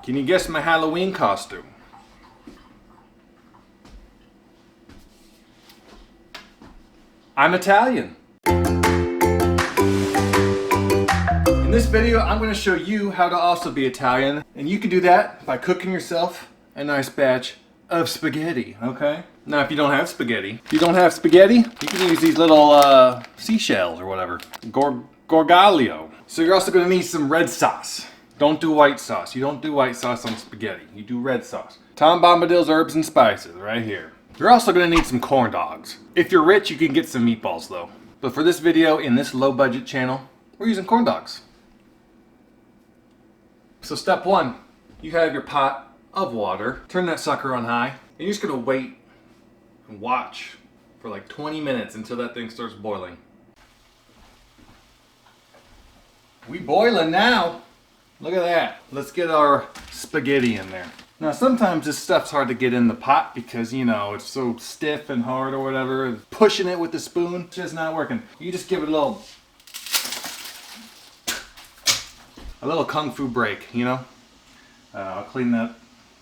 Can you guess my Halloween costume? I'm Italian. In this video, I'm going to show you how to also be Italian, and you can do that by cooking yourself a nice batch of spaghetti, okay? Now, if you don't have spaghetti, you can use these little seashells or whatever, gorgonzola. So you're also going to need some red sauce. Don't do white sauce. You don't do white sauce on spaghetti. You do red sauce. Tom Bombadil's herbs and spices right here. You're also going to need some corn dogs. If you're rich, you can get some meatballs though. But for this video, in this low budget channel, we're using corn dogs. So step one, you have your pot of water. Turn that sucker on high. And you're just going to wait and watch for like 20 minutes until that thing starts boiling. We boiling now. Look at that. Let's get our spaghetti in there. Now sometimes this stuff's hard to get in the pot because, you know, it's so stiff and hard or whatever. Pushing it with the spoon, it's just not working. You just give it a little kung fu break, you know? I'll clean the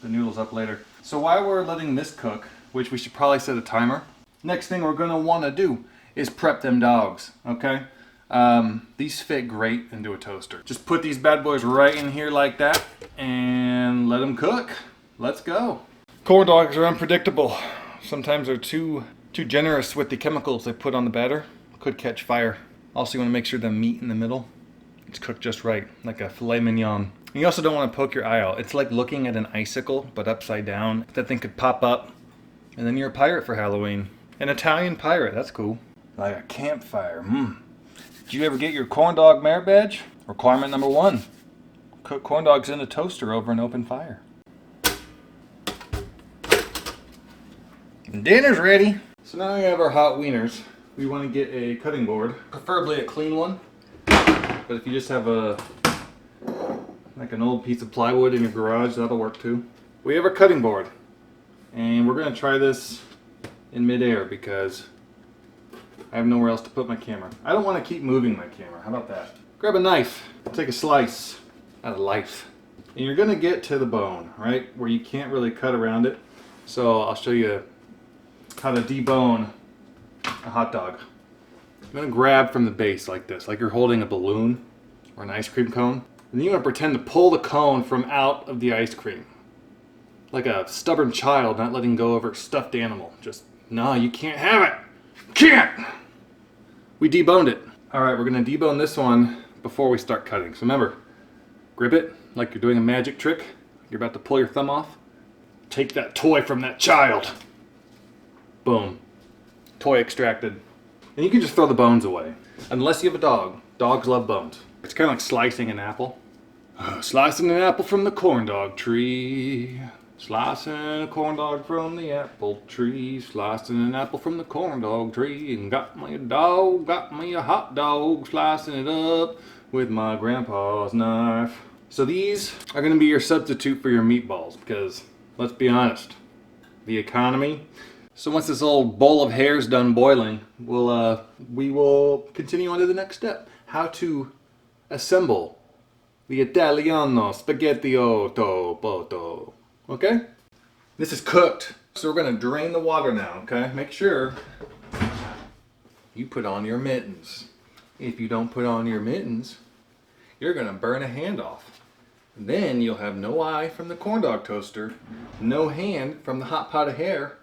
noodles up later. So while we're letting this cook, which we should probably set a timer, next thing we're gonna wanna do is prep them dogs, okay? These fit great into a toaster. Just put these bad boys right in here like that and let them cook. Let's go. Corn dogs are unpredictable. Sometimes they're too generous with the chemicals they put on the batter. Could catch fire. Also, you want to make sure the meat in the middle is cooked just right, like a filet mignon. And you also don't want to poke your eye out. It's like looking at an icicle, but upside down. That thing could pop up, and then you're a pirate for Halloween. An Italian pirate, that's cool. Like a campfire, Did you ever get your corn dog merit badge? Requirement number 1. Cook corn dogs in a toaster over an open fire. And dinner's ready. So now we have our hot wieners. We want to get a cutting board, preferably a clean one. But if you just have like an old piece of plywood in your garage, that'll work too. We have our cutting board. And we're going to try this in midair because I have nowhere else to put my camera. I don't want to keep moving my camera. How about that? Grab a knife. Take a slice out of life. And you're going to get to the bone, right? Where you can't really cut around it. So I'll show you how to debone a hot dog. I'm going to grab from the base like this, like you're holding a balloon or an ice cream cone. And then you want to pretend to pull the cone from out of the ice cream. Like a stubborn child not letting go of her stuffed animal. Just, no, you can't have it. Can't! We deboned it. Alright, we're going to debone this one before we start cutting. So remember, grip it like you're doing a magic trick. You're about to pull your thumb off. Take that toy from that child. Boom. Toy extracted. And you can just throw the bones away. Unless you have a dog. Dogs love bones. It's kind of like slicing an apple. Slicing an apple from the corn dog tree. Slicing a corn dog from the apple tree. Slicing an apple from the corn dog tree. And got me a dog, got me a hot dog. Slicing it up with my grandpa's knife. So these are going to be your substitute for your meatballs. Because, let's be honest, the economy. So once this old bowl of hair is done boiling, we will continue on to the next step. How to assemble the Italiano Spaghetti poto. Okay? This is cooked. So we're going to drain the water now, okay? Make sure you put on your mittens. If you don't put on your mittens, you're going to burn a hand off. Then you'll have no eye from the corn dog toaster, no hand from the hot pot of hair,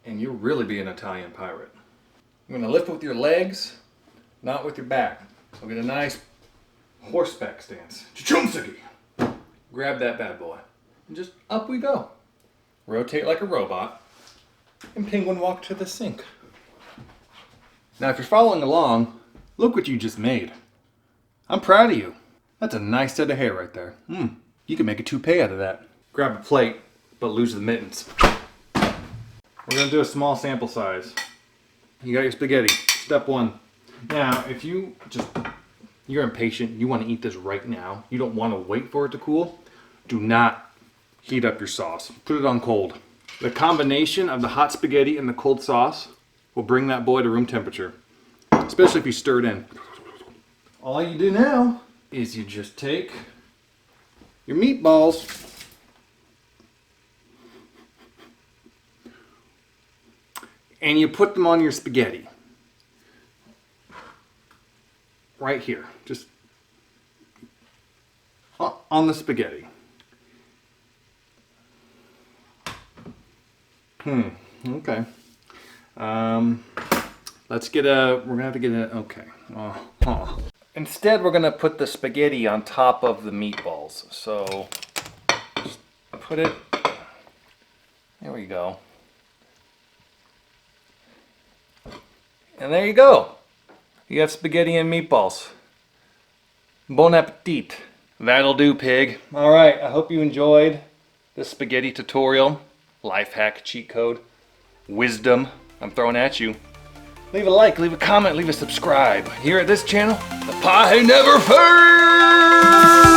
and you'll really be an Italian pirate. You're going to lift with your legs, not with your back. So get a nice horseback stance. Chumsaki! Grab that bad boy. And just up we go. Rotate like a robot. And penguin walk to the sink. Now if you're following along, look what you just made. I'm proud of you. That's a nice set of hair right there. You can make a toupee out of that. Grab a plate, but lose the mittens. We're going to do a small sample size. You got your spaghetti. Step 1. Now, if you're impatient, you want to eat this right now, you don't want to wait for it to cool, do not heat up your sauce. Put it on cold. The combination of the hot spaghetti and the cold sauce will bring that boy to room temperature, especially if you stir it in. All you do now is you just take your meatballs and you put them on your spaghetti. Right here, just on the spaghetti. Okay. Let's get we're gonna have to get okay. Instead, we're gonna put the spaghetti on top of the meatballs. So, just put it, there we go. And there you go. You have spaghetti and meatballs. Bon appetit. That'll do, pig. All right, I hope you enjoyed this spaghetti tutorial. Life hack, cheat code, wisdom I'm throwing at you. Leave a like, leave a comment, leave a subscribe. Here at this channel, the pie never fails!